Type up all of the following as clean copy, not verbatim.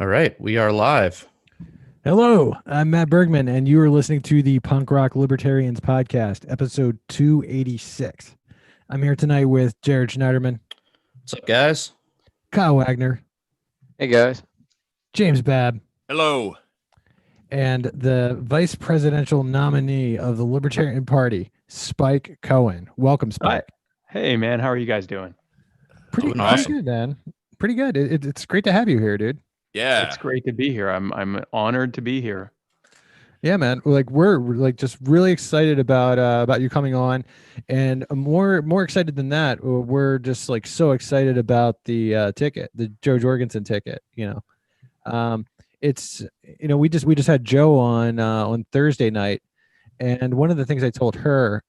All right, we are live. Hello, I'm Matt Bergman, and you are listening to the Punk Rock Libertarians podcast, episode 286. I'm here tonight with Jared Schneiderman, What's up, guys? Kyle Wagner, Hey guys. James Babb, Hello. and the vice presidential nominee of the Libertarian Party, Spike Cohen. Welcome, Hi. Spike. Hey man, how are you guys doing? Pretty, Doing pretty awesome. good, man. Pretty good. It's great to have you here, dude. Yeah. It's great to be here. I'm honored to be here. Yeah, man. We're like just really excited about you coming on, and more excited than that, we're just like so excited about the ticket, the Joe Jorgensen ticket. It's we just had Joe on Thursday night, and one of the things I told her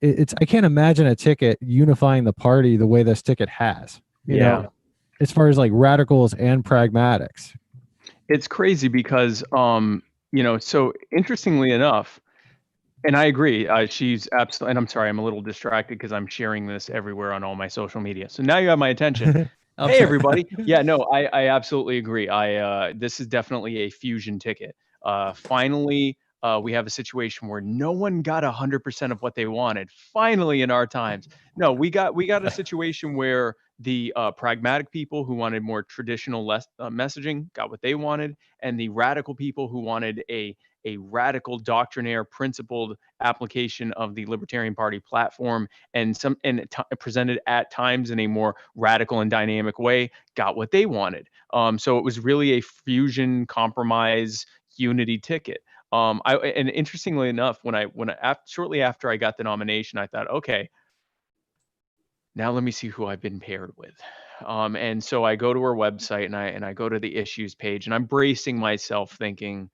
it's I can't imagine a ticket unifying the party the way this ticket has. You know, as far as like radicals and pragmatics. It's crazy because so interestingly enough, and I agree, she's absolutely, and I'm sorry, I'm a little distracted because I'm sharing this everywhere on all my social media. So now you have my attention. I'm Hey sorry. everybody. Yeah, no, I absolutely agree. This is definitely a fusion ticket. Finally, we have a situation where no one got 100% of what they wanted. Finally, in our times, no, we got a situation where the pragmatic people who wanted more traditional messaging got what they wanted, and the radical people who wanted a radical doctrinaire principled application of the Libertarian Party platform and presented at times in a more radical and dynamic way got what they wanted. So it was really a fusion compromise unity ticket. And interestingly enough, shortly after I got the nomination, I thought, okay, now let me see who I've been paired with. And so I go to her website and I go to the issues page, and I'm bracing myself thinking,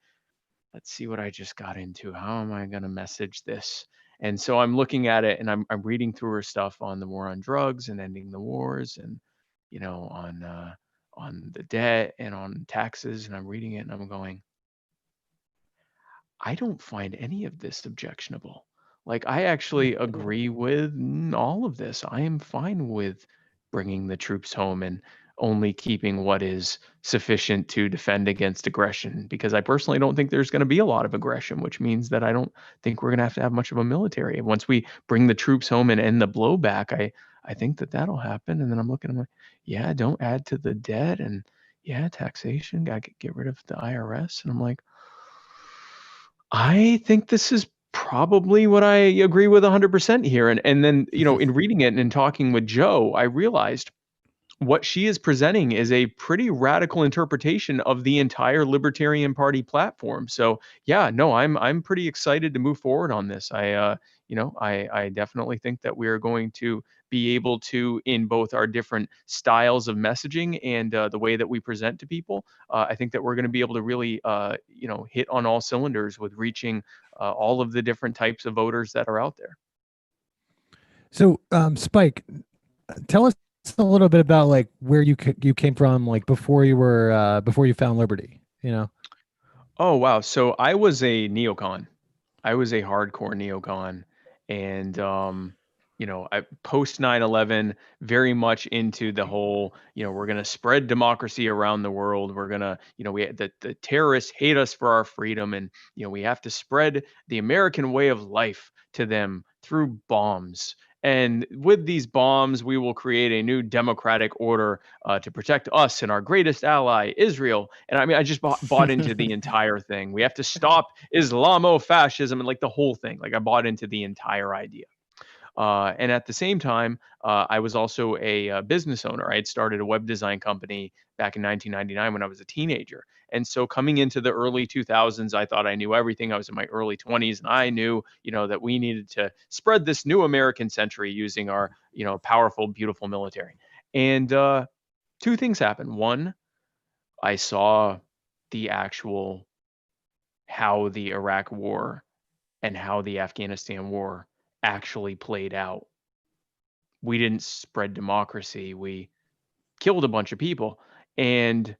let's see what I just got into. How am I going to message this? And so I'm looking at it, and I'm reading through her stuff on the war on drugs and ending the wars, and on the debt and on taxes, and I'm reading it and I'm going, I don't find any of this objectionable. Like, I actually agree with all of this. I am fine with bringing the troops home and only keeping what is sufficient to defend against aggression, because I personally don't think there's going to be a lot of aggression, which means that I don't think we're going to have much of a military. And once we bring the troops home and end the blowback, I think that that'll happen. And then I'm like, yeah, don't add to the debt, and yeah, taxation, got to get rid of the IRS. And I'm like, I think this is probably what I agree with 100% here. And then, in reading it and in talking with Joe, I realized what she is presenting is a pretty radical interpretation of the entire Libertarian Party platform. So yeah, no, I'm pretty excited to move forward on this. I definitely think that we are going to be able to, in both our different styles of messaging and the way that we present to people, I think that we're going to be able to really, hit on all cylinders with reaching all of the different types of voters that are out there. So, Spike, tell us a little bit about like where you came from, like before you found Liberty. Oh, wow. So I was a neocon. I was a hardcore neocon. And, I post 9/11, very much into the whole, we're going to spread democracy around the world. We're going to, the terrorists hate us for our freedom. And, we have to spread the American way of life to them through bombs. And with these bombs, we will create a new democratic order to protect us and our greatest ally, Israel. And I mean, I just bought into the entire thing. We have to stop Islamo-fascism and like the whole thing. Like, I bought into the entire idea. And at the same time, I was also a business owner. I had started a web design company back in 1999 when I was a teenager. And so coming into the early 2000s, I thought I knew everything. I was in my early 20s, and I knew, that we needed to spread this new American century using our, powerful, beautiful military. And two things happened. One, I saw the actual how the Iraq war and how the Afghanistan war actually played out. We didn't spread democracy. We killed a bunch of people, and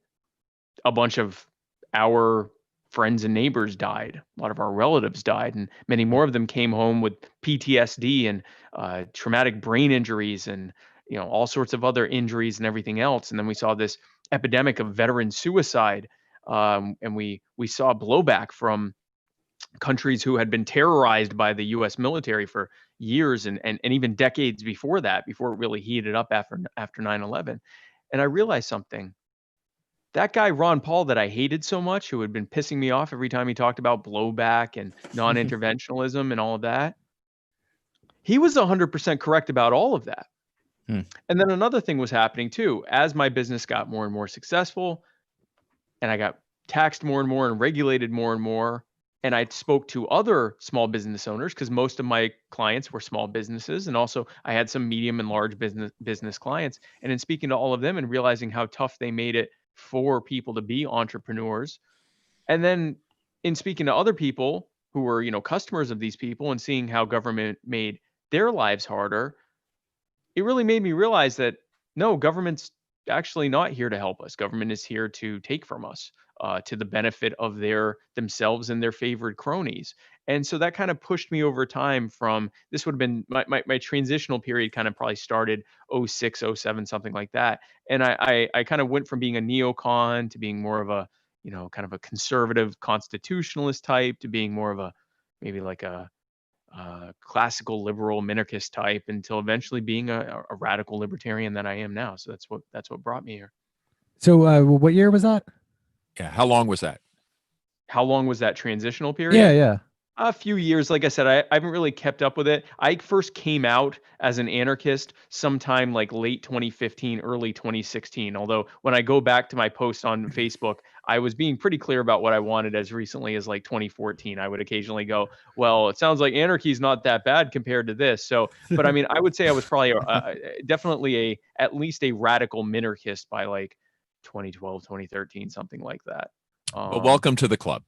a bunch of our friends and neighbors died. A lot of our relatives died, and many more of them came home with PTSD and traumatic brain injuries and all sorts of other injuries and everything else. And then we saw this epidemic of veteran suicide, and we saw blowback from countries who had been terrorized by the U.S. military for years and even decades before that, before it really heated up after 9/11. And I realized something. That guy Ron Paul that I hated so much, who had been pissing me off every time he talked about blowback and non-interventionalism and all of that, he was 100% correct about all of that. Hmm. And then another thing was happening too. As my business got more and more successful, and I got taxed more and more and regulated more and more, and I spoke to other small business owners, because most of my clients were small businesses, and also I had some medium and large business clients. And in speaking to all of them and realizing how tough they made it for people to be entrepreneurs, and then in speaking to other people who were, customers of these people, and seeing how government made their lives harder, it really made me realize that no, government's actually not here to help us. Government is here to take from us, to the benefit of themselves and their favored cronies. And so that kind of pushed me over time. From this would have been my transitional period, kind of probably started 06, 07, something like that. And I kind of went from being a neocon to being more of a, kind of a conservative constitutionalist type, to being more of a, maybe like a classical liberal minarchist type, until eventually being a radical libertarian that I am now. So that's what brought me here. So what year was that? Yeah. How long was that? How long was that transitional period? Yeah. A few years. Like I said, I haven't really kept up with it. I first came out as an anarchist sometime like late 2015, early 2016. Although when I go back to my posts on Facebook, I was being pretty clear about what I wanted as recently as like 2014. I would occasionally go, well, it sounds like anarchy is not that bad compared to this. So, but I mean, I would say I was probably definitely at least a radical minarchist by like 2012, 2013, something like that. Well, welcome to the club.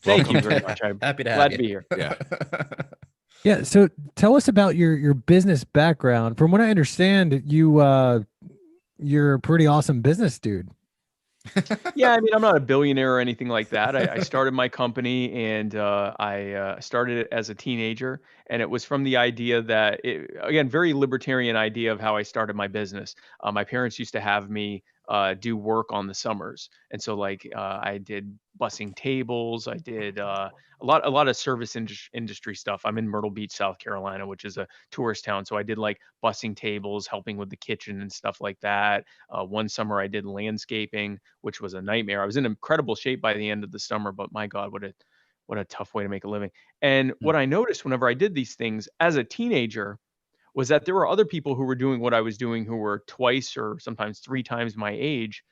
Thank you very much. I'm Happy to have glad you. to be here. Yeah. Yeah. So tell us about your business background. From what I understand, you're a pretty awesome business dude. Yeah, I mean, I'm not a billionaire or anything like that. I started my company, and I started it as a teenager, and it was from the idea that, again, very libertarian idea of how I started my business. My parents used to have me do work on the summers, and so like I did bussing tables. I did a lot of service industry stuff. I'm in Myrtle Beach, South Carolina, which is a tourist town, so I did like bussing tables, helping with the kitchen and stuff like that. One summer I did landscaping, which was a nightmare. I was in incredible shape by the end of the summer, but my God, what a tough way to make a living. And what I noticed whenever I did these things as a teenager was that there were other people who were doing what I was doing, who were twice or sometimes three times my age,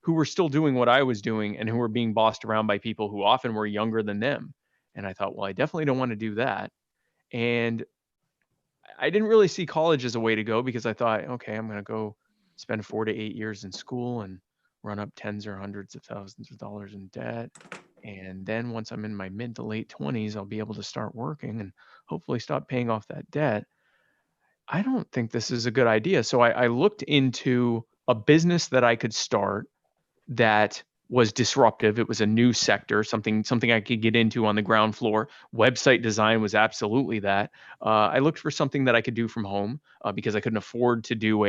who were still doing what I was doing, and who were being bossed around by people who often were younger than them. And I thought, well, I definitely don't want to do that. And I didn't really see college as a way to go, because I thought, okay, I'm going to go spend 4 to 8 years in school and run up tens or hundreds of thousands of dollars in debt. And then once I'm in my mid to late 20s, I'll be able to start working and hopefully stop paying off that debt. I don't think this is a good idea. So I looked into a business that I could start that was disruptive. It was a new sector, something I could get into on the ground floor. Website design was absolutely that. I looked for something that I could do from home, because I couldn't afford to do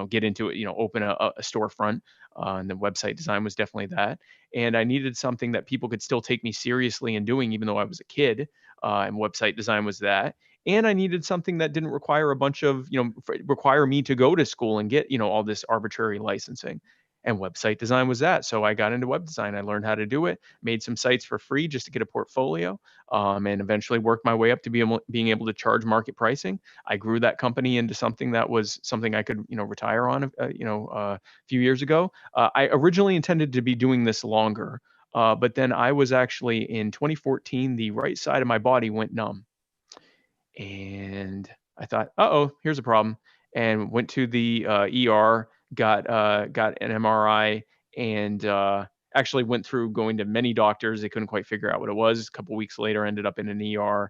get into it, open a storefront. And the website design was definitely that. And I needed something that people could still take me seriously in doing, even though I was a kid. And website design was that. And I needed something that didn't require a bunch of, require me to go to school and get, all this arbitrary licensing. And website design was that. So I got into web design. I learned how to do it, made some sites for free just to get a portfolio, and eventually worked my way up to being able to charge market pricing. I grew that company into something that was something I could, retire on, a few years ago. I originally intended to be doing this longer, but then I was actually in 2014, the right side of my body went numb. And I thought, here's a problem. And went to the ER, got an MRI, and actually went through going to many doctors. They couldn't quite figure out what it was. A couple weeks later, ended up in an ER,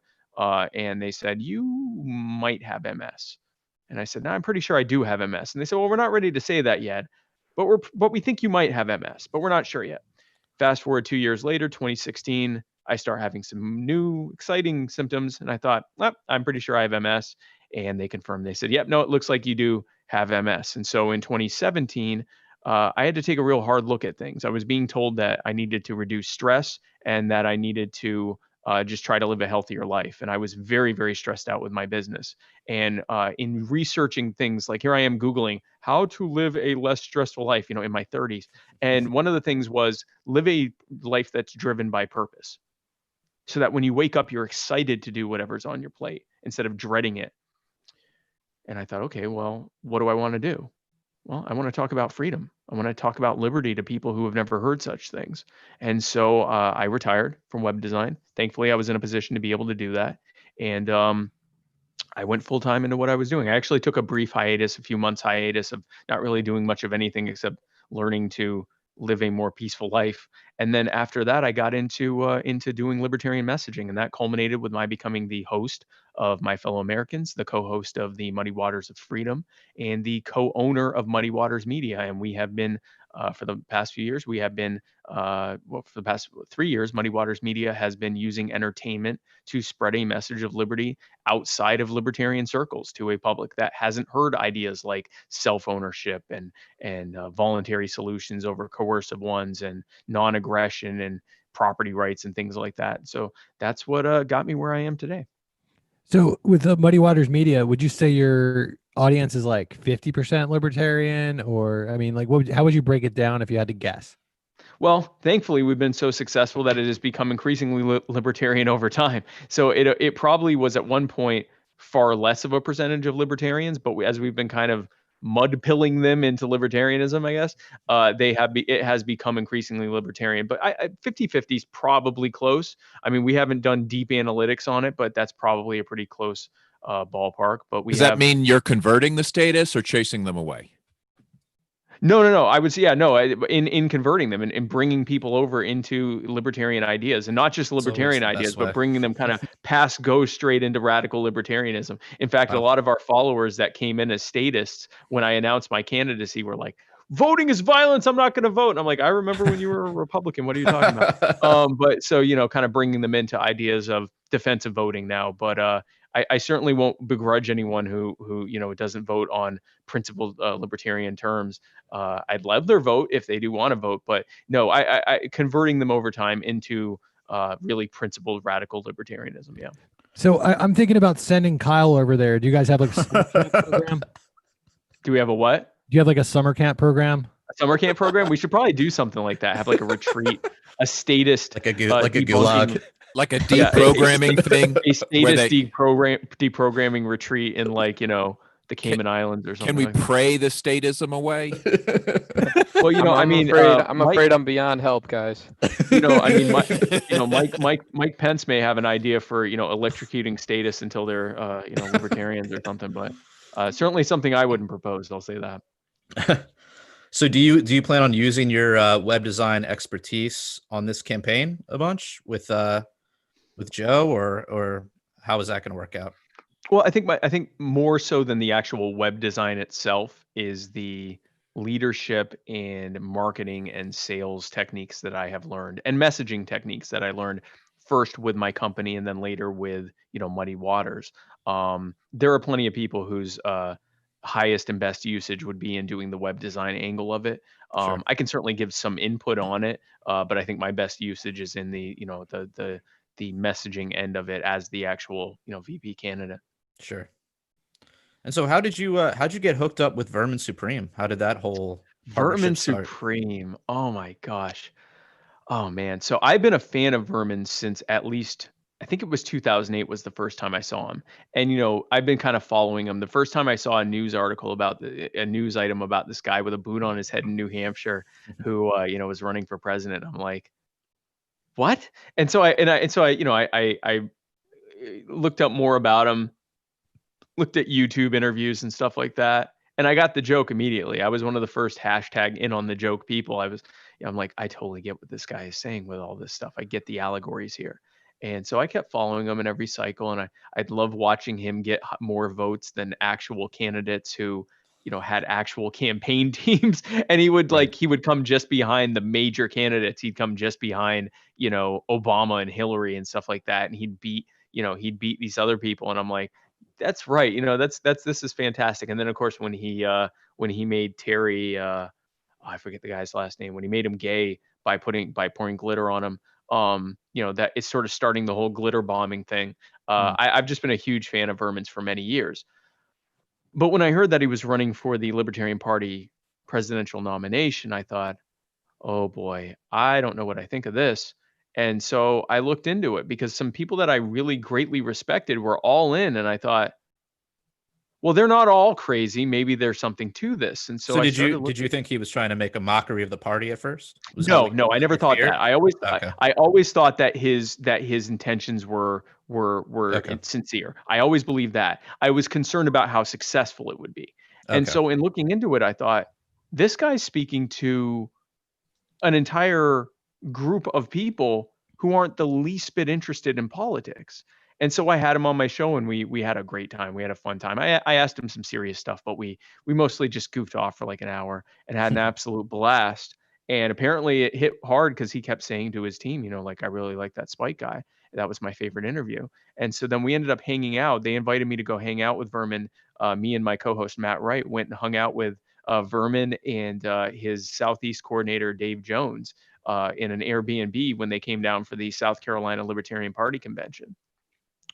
and they said, you might have MS. And I said, no, I'm pretty sure I do have MS. And they said, well, we're not ready to say that yet, but we think you might have MS, but we're not sure yet. Fast forward 2 years later, 2016, I start having some new exciting symptoms, and I thought, I'm pretty sure I have MS. And they confirmed. They said, yep, no, it looks like you do have MS. And so in 2017, I had to take a real hard look at things. I was being told that I needed to reduce stress and that I needed to just try to live a healthier life. And I was very, very stressed out with my business. And in researching things, like here I am Googling how to live a less stressful life, in my 30s. And one of the things was live a life that's driven by purpose, so that when you wake up, you're excited to do whatever's on your plate instead of dreading it. And I thought, okay, well, what do I want to do? Well, I want to talk about freedom. I want to talk about liberty to people who have never heard such things. And so I retired from web design. Thankfully, I was in a position to be able to do that. And I went full time into what I was doing. I actually took a brief hiatus, a few months hiatus of not really doing much of anything except learning to live a more peaceful life. And then after that, I got into doing libertarian messaging, and that culminated with my becoming the host of My Fellow Americans, the co-host of the Muddy Waters of Freedom, and the co-owner of Muddy Waters Media. And we have been, for the past few years, we have been, for the past 3 years, Muddy Waters Media has been using entertainment to spread a message of liberty outside of libertarian circles to a public that hasn't heard ideas like self-ownership and voluntary solutions over coercive ones and non-aggression and property rights and things like that. So that's what got me where I am today. So with the Muddy Waters Media, would you say your audience is like 50% libertarian, or I mean, like, how would you break it down if you had to guess? Well, thankfully, we've been so successful that it has become increasingly libertarian over time. So it probably was at one point far less of a percentage of libertarians, but as we've been kind of mud pilling them into libertarianism, I guess, it has become increasingly libertarian. But 50-50 is probably close. I mean, we haven't done deep analytics on it, but that's probably a pretty close ballpark. But Does that mean you're converting the status or chasing them away? No. I would say, in converting them and bringing people over into libertarian ideas, and not just libertarian ideas, but bringing them kind of go straight into radical libertarianism. In fact, a lot of our followers that came in as statists when I announced my candidacy were like, voting is violence, I'm not going to vote. And I'm like, I remember when you were a Republican. What are you talking about? But so, kind of bringing them into ideas of defensive voting now. But I certainly won't begrudge anyone who doesn't vote on principled libertarian terms. I'd love their vote if they do want to vote, but no, I converting them over time into really principled radical libertarianism. Yeah. So I'm thinking about sending Kyle over there. Do you guys have like a summer camp program? Do we have a what? Do you have like a summer camp program? A summer camp program? We should probably do something like that. Have like a retreat, a statist, like a gulag. Like a deprogramming thing. A statist deprogramming retreat in the Cayman Islands or something. Can we pray the statism away? Well, I'm afraid I'm beyond help, guys. Mike Pence may have an idea for electrocuting statists until they're libertarians or something, but certainly something I wouldn't propose. I'll say that. So do you plan on using your web design expertise on this campaign a bunch with Joe, or how is that going to work out? Well, I think more so than the actual web design itself is the leadership and marketing and sales techniques that I have learned, and messaging techniques that I learned first with my company and then later with Muddy Waters. There are plenty of people whose highest and best usage would be in doing the web design angle of it. Sure. I can certainly give some input on it, but I think my best usage is in the the messaging end of it as the actual VP candidate. Sure. And so how'd you get hooked up with Vermin Supreme? How did that whole Vermin start? Supreme? Oh my gosh. Oh man. So I've been a fan of Vermin since at least, I think it was 2008 was the first time I saw him. And I've been kind of following him. The first time I saw a news article about a news item about this guy with a boot on his head in New Hampshire who was running for president, I'm like, what? And so I looked up more about him, looked at YouTube interviews and stuff like that, and I got the joke immediately. I was one of the first hashtag in on the joke people. I'm like, I totally get what this guy is saying with all this stuff. I get the allegories here. And so I kept following him in every cycle, and I'd love watching him get more votes than actual candidates who had actual campaign teams. And he would come just behind the major candidates. He'd come just behind Obama and Hillary and stuff like that, and he'd beat these other people. And I'm like, that's right, this is fantastic. And then of course when he made Terry I forget the guy's last name, when he made him gay by pouring glitter on him. That it's sort of starting the whole glitter bombing thing. I've just been a huge fan of Vermin's for many years. But when I heard that he was running for the Libertarian Party presidential nomination, I thought, oh boy, I don't know what I think of this. And so I looked into it because some people that I really greatly respected were all in. And I thought, well, they're not all crazy. Maybe there's something to this. And so did you think he was trying to make a mockery of the party at first? No, I never thought that. I always thought that his intentions were sincere. I always believed that. I was concerned about how successful it would be. And so in looking into it, I thought, this guy's speaking to an entire group of people who aren't the least bit interested in politics. And so I had him on my show, and we had a great time. We had a fun time. I asked him some serious stuff, but we mostly just goofed off for like an hour and had an absolute blast. And apparently it hit hard because he kept saying to his team, like, I really like that Spike guy. That was my favorite interview. And so then we ended up hanging out. They invited me to go hang out with Vermin. Me and my co-host Matt Wright went and hung out with Vermin and his Southeast coordinator, Dave Jones, in an Airbnb when they came down for the South Carolina Libertarian Party convention,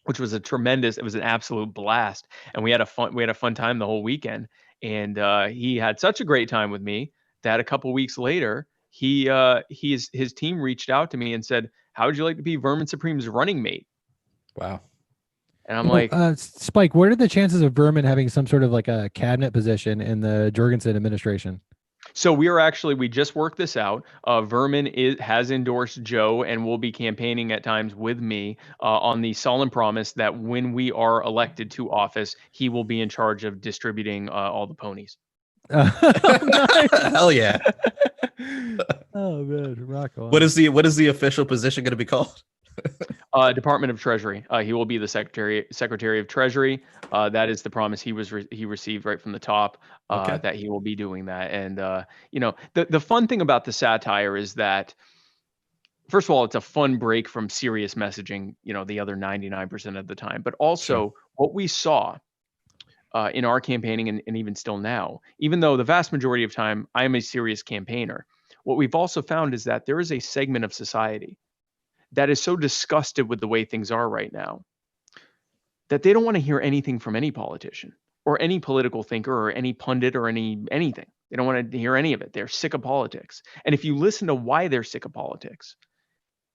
which was it was an absolute blast. And we had a fun time the whole weekend. And he had such a great time with me that a couple weeks later, his team reached out to me and said, how would you like to be Vermin Supreme's running mate? Wow. And I'm like, Spike, what are the chances of Vermin having some sort of like a cabinet position in the Jorgensen administration? So we just worked this out. Vermin has endorsed Joe and will be campaigning at times with me on the solemn promise that when we are elected to office, he will be in charge of distributing all the ponies. Hell yeah. Oh man, rock on. What is the official position going to be called? Department of Treasury. He will be the Secretary of Treasury. That is the promise he received right from the top. That he will be doing that. And the fun thing about the satire is that, first of all, it's a fun break from serious messaging, the other 99% of the time. But also what we saw in our campaigning and even still now, even though the vast majority of time I am a serious campaigner, what we've also found is that there is a segment of society that is so disgusted with the way things are right now that they don't want to hear anything from any politician or any political thinker or any pundit or anything. They don't want to hear any of it. They're sick of politics. And if you listen to why they're sick of politics,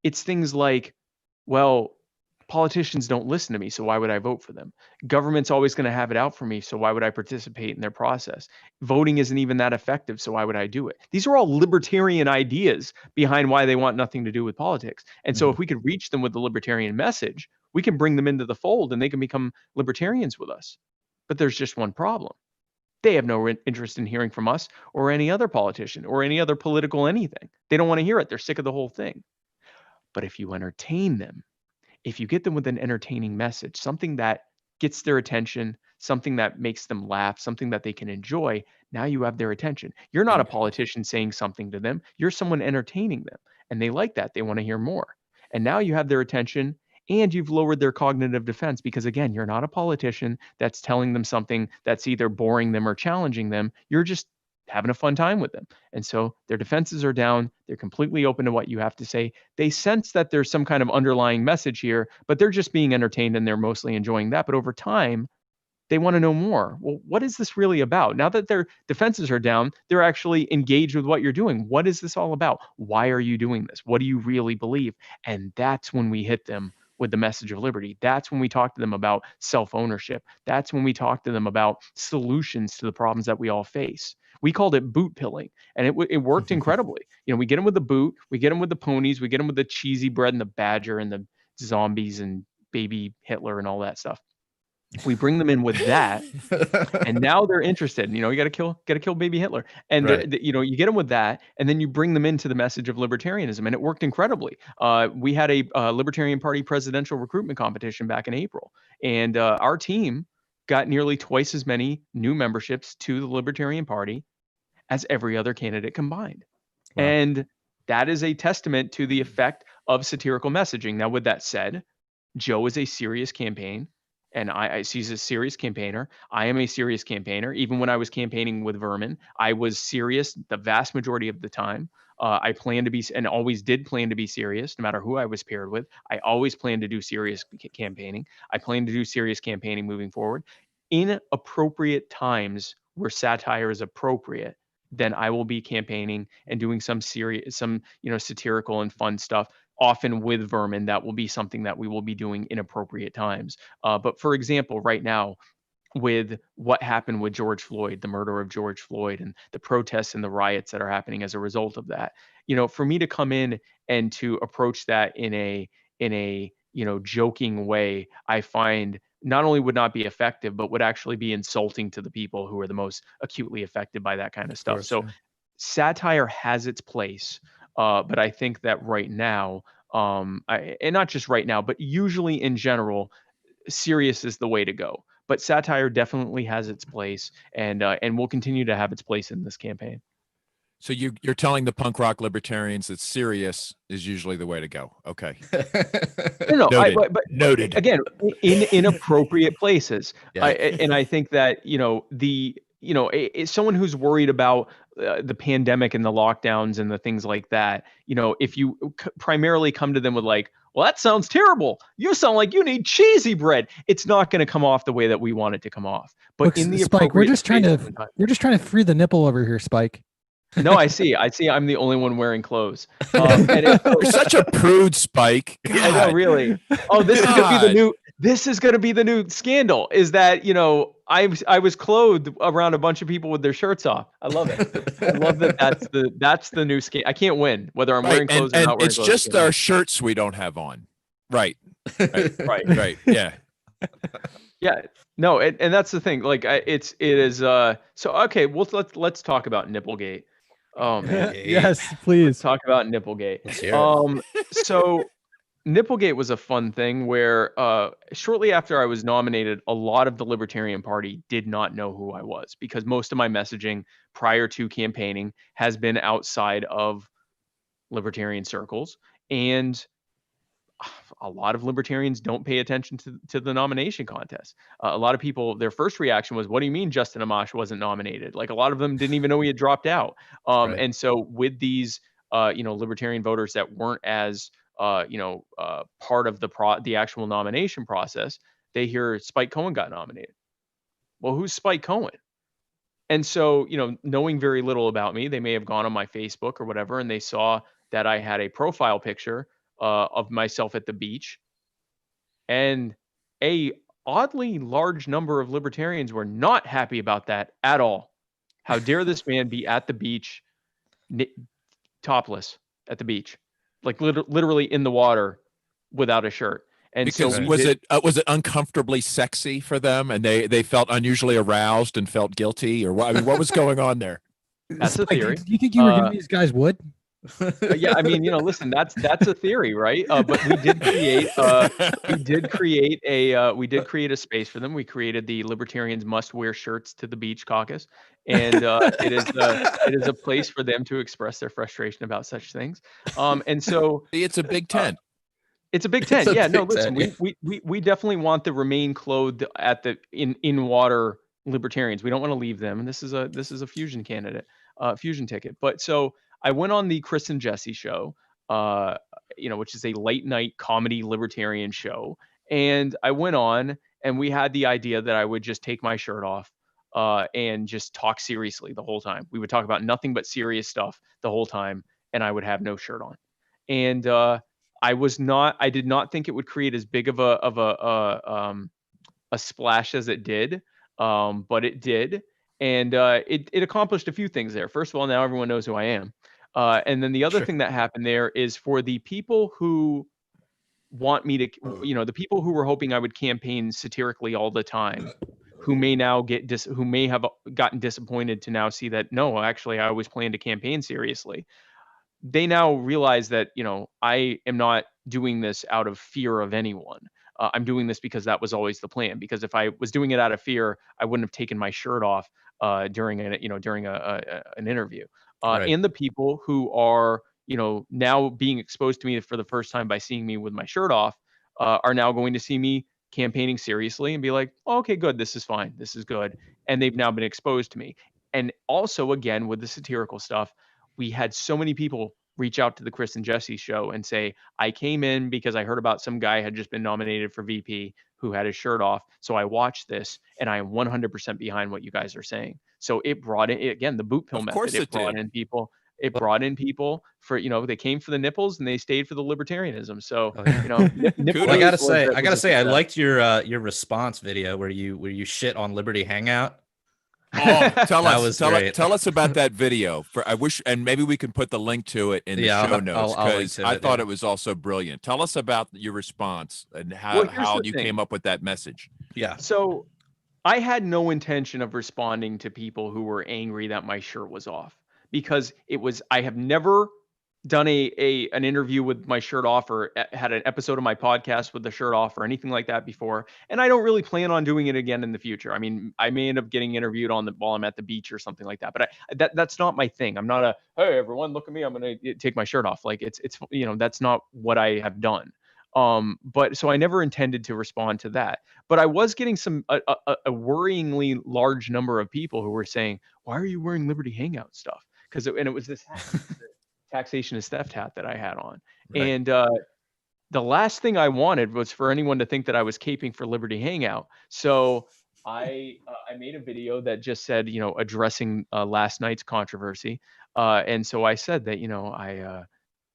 it's things like, well, politicians don't listen to me, so why would I vote for them? Government's always going to have it out for me, so why would I participate in their process? Voting isn't even that effective, so why would I do it? These are all libertarian ideas behind why they want nothing to do with politics. And so if we could reach them with the libertarian message, we can bring them into the fold and they can become libertarians with us. But there's just one problem. They have no interest in hearing from us or any other politician or any other political anything. They don't want to hear it. They're sick of the whole thing. But if you entertain them, if you get them with an entertaining message, something that gets their attention, something that makes them laugh, something that they can enjoy, now you have their attention. You're not a politician saying something to them. You're someone entertaining them. And they like that. They want to hear more. And now you have their attention and you've lowered their cognitive defense because, again, you're not a politician that's telling them something that's either boring them or challenging them. You're just having a fun time with them. And so their defenses are down. They're completely open to what you have to say. They sense that there's some kind of underlying message here, but they're just being entertained and they're mostly enjoying that. But over time, they want to know more. Well, what is this really about? Now that their defenses are down, they're actually engaged with what you're doing. What is this all about? Why are you doing this? What do you really believe? And that's when we hit them with the message of liberty. That's when we talk to them about self-ownership. That's when we talk to them about solutions to the problems that we all face. We called it boot pilling, and it worked incredibly. We get them with the boot, we get them with the ponies, we get them with the cheesy bread and the badger and the zombies and baby Hitler and all that stuff. We bring them in with that, and now they're interested. You got to kill baby Hitler, and right. You get them with that, and then you bring them into the message of libertarianism, and it worked incredibly. We had a Libertarian Party presidential recruitment competition back in April, and our team got nearly twice as many new memberships to the Libertarian Party as every other candidate combined. Wow. And that is a testament to the effect of satirical messaging. Now, with that said, Joe is a serious campaign. and he's a serious campaigner. I am a serious campaigner. Even when I was campaigning with Vermin, I was serious the vast majority of the time. I plan to be, and always did plan to be serious, no matter who I was paired with. I always plan to do serious campaigning. I plan to do serious campaigning moving forward. In appropriate times where satire is appropriate, then I will be campaigning and doing some serious, some, satirical and fun stuff. Often with Vermin, that will be something that we will be doing in appropriate times. But for example, right now, with what happened with George Floyd, the murder of George Floyd, and the protests and the riots that are happening as a result of that, for me to come in and to approach that in a joking way, I find not only would not be effective, but would actually be insulting to the people who are the most acutely affected by that kind of stuff. course, So yeah. satire has its place, but I think that right now, and not just right now, but usually in general, serious is the way to go. But satire definitely has its place, and will continue to have its place in this campaign. So you're telling the punk rock libertarians that serious is usually the way to go. Okay. No, Noted. but Noted. again, in appropriate places. Yeah. And I think that someone who's worried about the pandemic and the lockdowns and the things like that, if you primarily come to them with like, well, that sounds terrible, you sound like you need cheesy bread, it's not going to come off the way that we want it to come off. But Look, in the Spike, we're appropriate just trying space to and time. we're just trying to free the nipple over here, Spike. No, I see. I'm the only one wearing clothes. And You're such a prude, Spike. I know, God. really. Oh, this is gonna be the God. new. This is gonna be the new scandal. Is that I was clothed around a bunch of people with their shirts off. I love it. I love that. That's the new scandal. I can't win whether I'm wearing Right. clothes or And not wearing it's clothes. just our shirts we don't have on. Right. Right. Right. Yeah. Yeah. No. And that's the thing. Like it is. So okay. Well, let's talk about Nipplegate. Oh man. Yes, Let's please. talk about Nipplegate. Let's hear it. So Nipplegate was a fun thing where shortly after I was nominated, a lot of the Libertarian Party did not know who I was because most of my messaging prior to campaigning has been outside of Libertarian circles. And a lot of Libertarians don't pay attention to the nomination contest. A lot of people, their first reaction was, what do you mean Justin Amash wasn't nominated? Like a lot of them didn't even know he had dropped out. Right. And so with these, Libertarian voters that weren't as, part of the actual nomination process, they hear Spike Cohen got nominated. Well, who's Spike Cohen? And so, knowing very little about me, they may have gone on my Facebook or whatever, and they saw that I had a profile picture of myself at the beach, and a oddly large number of libertarians were not happy about that at all. How dare this man be at the beach, topless at the beach, like literally in the water without a shirt? And Because so was it uncomfortably sexy for them, and they felt unusually aroused and felt guilty, or what? I mean, what was going on there? That's a Spike, theory. do you think you were giving these guys wood? Yeah, I mean, listen, that's a theory, right? But we did create a space for them. We created the Libertarians Must Wear Shirts to the Beach caucus, and it is a place for them to express their frustration about such things. And so See, it's a big tent. it's a big tent. a Yeah, no, big listen, tent, we definitely want to remain clothed at the in water Libertarians. We don't want to leave them. And this is a fusion candidate, fusion ticket. But so I went on the Chris and Jessi show, which is a late night comedy libertarian show. And I went on and we had the idea that I would just take my shirt off and just talk seriously the whole time. We would talk about nothing but serious stuff the whole time, and I would have no shirt on. And I did not think it would create as big of a splash as it did, but it did. And it accomplished a few things there. First of all, now everyone knows who I am. And then the other thing that happened there is for the people who want me to, the people who were hoping I would campaign satirically all the time, who may now who may have gotten disappointed to now see that, no, actually, I always planned to campaign seriously. They now realize that, I am not doing this out of fear of anyone. I'm doing this because that was always the plan. Because if I was doing it out of fear, I wouldn't have taken my shirt off during an interview. Right. And the people who are, now being exposed to me for the first time by seeing me with my shirt off, are now going to see me campaigning seriously and be like, oh, okay, good, this is fine, this is good. And they've now been exposed to me. And also, again, with the satirical stuff, we had so many people reach out to the Chris and Jessi show and say, I came in because I heard about some guy had just been nominated for VP who had his shirt off. So I watched this and I am 100% behind what you guys are saying. So it brought in, again, the boot pill Of method. course It it brought did. in people. It brought in people for, they came for the nipples and they stayed for the libertarianism. So, Oh, yeah. Nipplegate Well, I gotta was say, a I success. liked your response video where you shit on Liberty Hangout. Oh, tell us about that video. I wish, and maybe we can put the link to it in the show notes, I'll link because to I it, thought yeah. it was also brilliant. Tell us about your response and Well, how here's the you thing. came up with that message. Yeah. So I had no intention of responding to people who were angry that my shirt was off, because I have never done an interview with my shirt off, or had an episode of my podcast with the shirt off, or anything like that before. And I don't really plan on doing it again in the future. I mean, I may end up getting interviewed while I'm at the beach or something like that, but that's not my thing. I'm not hey, everyone, look at me, I'm going to take my shirt off. Like it's, that's not what I have done. But so I never intended to respond to that, but I was getting a worryingly large number of people who were saying, why are you wearing Liberty Hangout stuff? And it was this hat, taxation is theft hat that I had on. Right. And the last thing I wanted was for anyone to think that I was caping for Liberty Hangout. So I made a video that just said, addressing last night's controversy. And so I said that,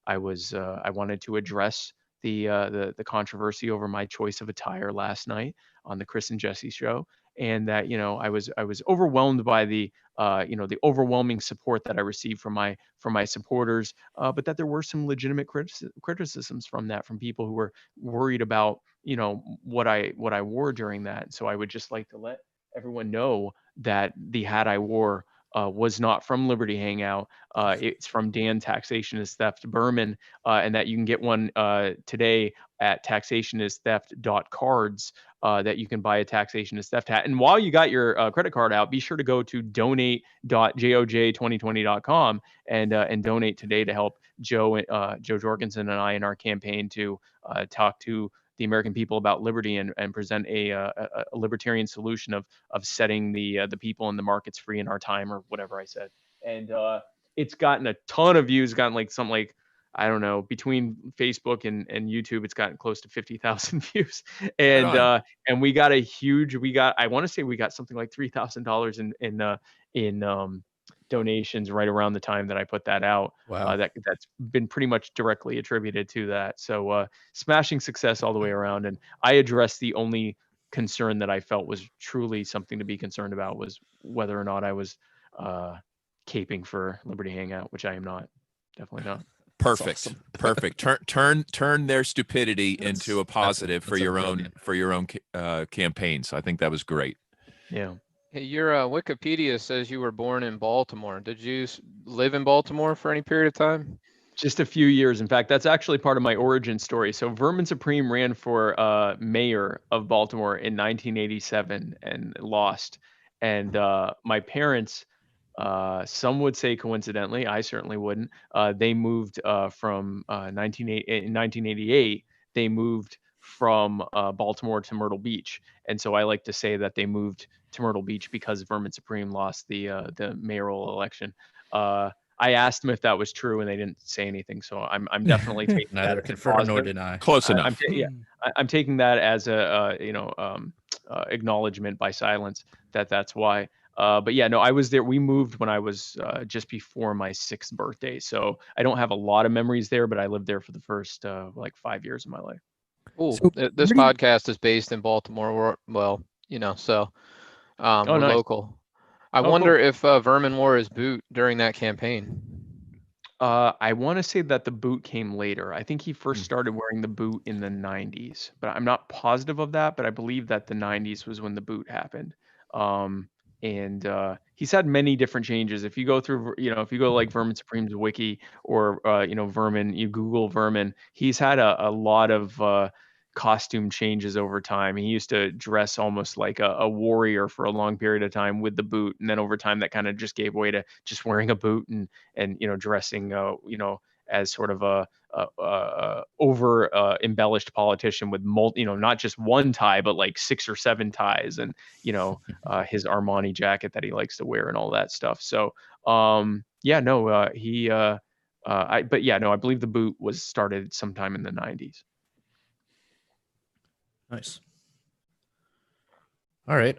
I wanted to address the controversy over my choice of attire last night on the Chris and Jessi show, and that I was overwhelmed by the the overwhelming support that I received from my supporters, but that there were some legitimate criticisms from people who were worried about what I wore during that. So I would just like to let everyone know that the hat I wore was not from Liberty Hangout. It's from Dan Taxation is Theft Berman, and that you can get one today at taxationistheft.cards, that you can buy a Taxation is Theft hat. And while you got your credit card out, be sure to go to donate.joj2020.com and donate today to help Joe Jorgensen and I in our campaign to talk to the American people about liberty and present a libertarian solution of setting the people and the markets free in our time, or whatever I said. And it's gotten a ton of views, gotten like something like, I don't know, between Facebook and YouTube, it's gotten close to 50,000 views. And and we got I want to say we got something like $3,000 in donations right around the time that I put that out. Wow. That's been pretty much directly attributed to that. So smashing success all the way around. And I addressed the only concern that I felt was truly something to be concerned about, was whether or not I was caping for Liberty Hangout, which I am not. Definitely not. Perfect. Awesome. Perfect. Turn their stupidity into a positive for your own campaigns. I think that was great. Yeah. Hey, your Wikipedia says you were born in Baltimore. Did you live in Baltimore for any period of time? Just a few years. In fact, that's actually part of my origin story. So Vermin Supreme ran for mayor of Baltimore in 1987 and lost. And my parents, some would say coincidentally, I certainly wouldn't. They moved in 1988. They moved from Baltimore to Myrtle Beach, and so I like to say that they moved to Myrtle Beach because Vermin Supreme lost the mayoral election. I asked them if that was true, and they didn't say anything. So I'm definitely taking that Neither as a confirm nor positive. deny. Close enough. I'm taking that as a acknowledgement by silence that that's why. But yeah, no, I was there. We moved when I was just before my 6th birthday. So I don't have a lot of memories there, but I lived there for the first like 5 years of my life. Cool. So This podcast is based in Baltimore. Well, so we're nice. local. I Oh, wonder cool. if Vermin wore his boot during that campaign. I want to say that the boot came later. I think he first started wearing the boot in the 90s, but I'm not positive of that. But I believe that the 90s was when the boot happened. And he's had many different changes. If you go through, if you go like Vermin Supreme's wiki, or Vermin, you Google Vermin, he's had a lot of costume changes over time. He used to dress almost like a warrior for a long period of time with the boot, and then over time that kind of just gave way to just wearing a boot and dressing as sort of a over embellished politician with not just one tie, but like 6 or 7 ties, and his Armani jacket that he likes to wear and all that stuff. So I believe the boot was started sometime in the 90s. Nice. All right.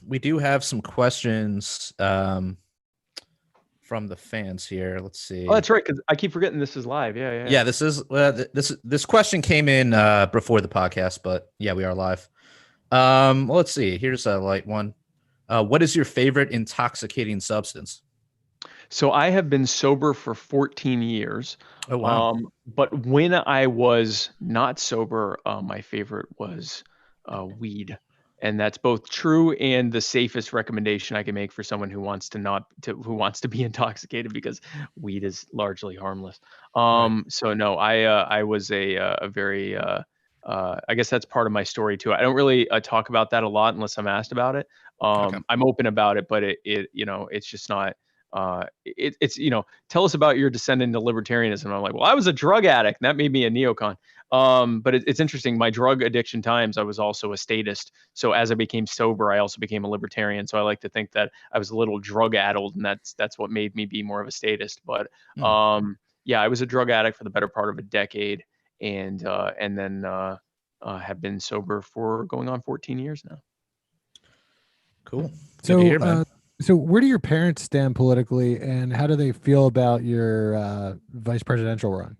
We do have some questions from the fans here. Let's see. Oh, that's right, because I keep forgetting this is live. Yeah. Yeah, this is this question came in before the podcast, but yeah, we are live. Well, let's see. Here's a light one. What is your favorite intoxicating substance? So I have been sober for 14 years. Oh, wow. But when I was not sober, my favorite was weed. And that's both true and the safest recommendation I can make for someone who wants to be intoxicated, because weed is largely harmless. So no, I was a very I guess that's part of my story too. I don't really talk about that a lot unless I'm asked about it. Okay. I'm open about it, but it's just not. It's tell us about your descent into libertarianism. I'm like, well, I was a drug addict, and that made me a neocon. But it's interesting. My drug addiction times, I was also a statist. So as I became sober, I also became a libertarian. So I like to think that I was a little drug addled, and that's what made me be more of a statist. But yeah, I was a drug addict for the better part of a decade, and then have been sober for going on 14 years now. Cool. Good So, to hear, man. so where do your parents stand politically, and how do they feel about your vice presidential run?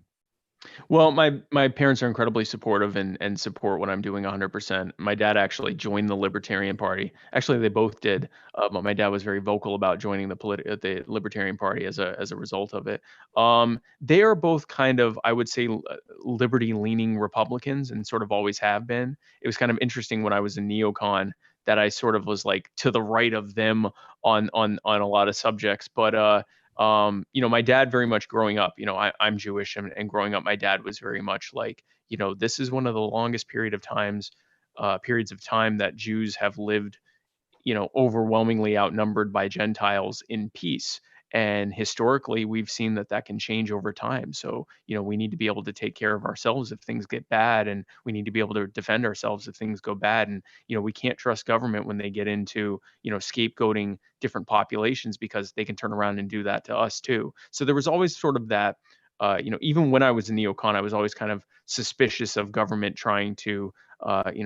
Well, my parents are incredibly supportive and support what I'm doing 100%. My dad actually joined the Libertarian Party. Actually, they both did, but my dad was very vocal about joining the Libertarian Party as a result of it. They are both kind of, I would say, liberty-leaning Republicans, and sort of always have been. It was kind of interesting when I was a neocon that I sort of was like to the right of them on a lot of subjects, but my dad very much growing up, I'm Jewish, and growing up, my dad was very much like, this is one of the longest periods of time that Jews have lived, overwhelmingly outnumbered by Gentiles in peace. And historically, we've seen that can change over time. So, we need to be able to take care of ourselves if things get bad, and we need to be able to defend ourselves if things go bad. And, we can't trust government when they get into, scapegoating different populations, because they can turn around and do that to us too. So there was always sort of that, even when I was a neocon, I was always kind of suspicious of government trying to,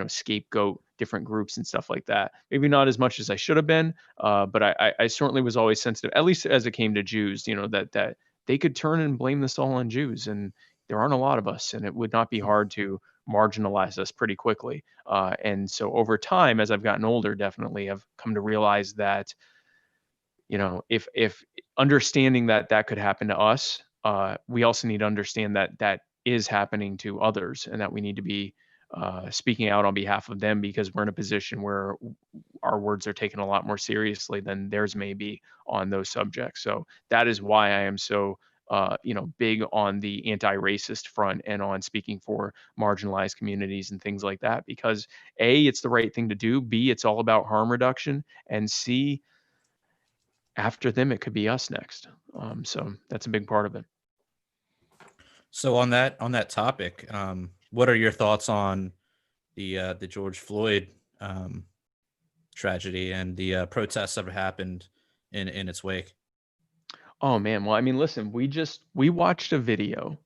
scapegoat different groups and stuff like that. Maybe not as much as I should have been, but I certainly was always sensitive, at least as it came to Jews, that they could turn and blame this all on Jews, and there aren't a lot of us, and it would not be hard to marginalize us pretty quickly. And so over time, as I've gotten older, definitely I've come to realize that, if understanding that could happen to us, we also need to understand that is happening to others, and that we need to be speaking out on behalf of them, because we're in a position where our words are taken a lot more seriously than theirs may be on those subjects. So that is why I am so big on the anti-racist front, and on speaking for marginalized communities and things like that, because A, it's the right thing to do, B, it's all about harm reduction, and C, after them, it could be us next. So that's a big part of it. So on that topic, what are your thoughts on the George Floyd tragedy and the protests that have happened in its wake? Oh man, well, I mean, listen, we watched a video,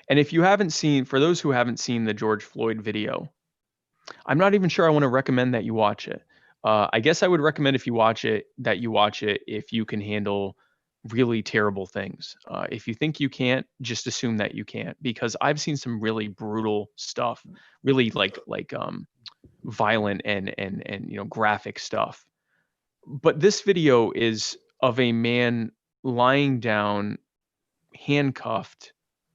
and if you haven't seen, for those who haven't seen the George Floyd video, I'm not even sure I want to recommend that you watch it. I guess I would recommend if you watch it, that you watch it if you can handle really terrible things. If you think you can't, just assume that you can't, because I've seen some really brutal stuff, really like violent and graphic stuff. But this video is of a man lying down, handcuffed,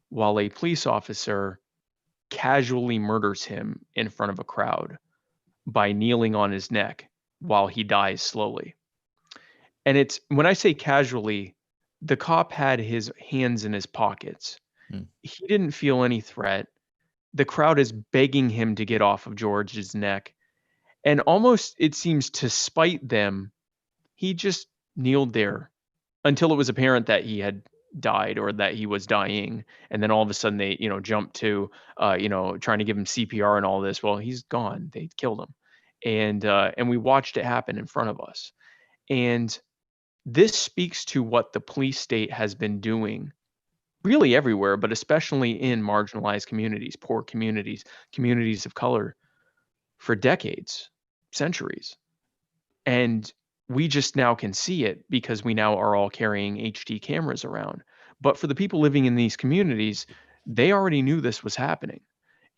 while a police officer casually murders him in front of a crowd by kneeling on his neck while he dies slowly. And it's, when I say casually, the cop had his hands in his pockets. He didn't feel any threat. The crowd is begging him to get off of George's neck. And almost, it seems, to spite them, he just kneeled there until it was apparent that he had died or that he was dying, and then all of a sudden they jumped to trying to give him CPR and all this. Well, he's gone. They killed him, and we watched it happen in front of us. And this speaks to what the police state has been doing really everywhere, but especially in marginalized communities, poor communities, communities of color for decades, centuries. And we just now can see it because we now are all carrying HD cameras around. But for the people living in these communities, they already knew this was happening.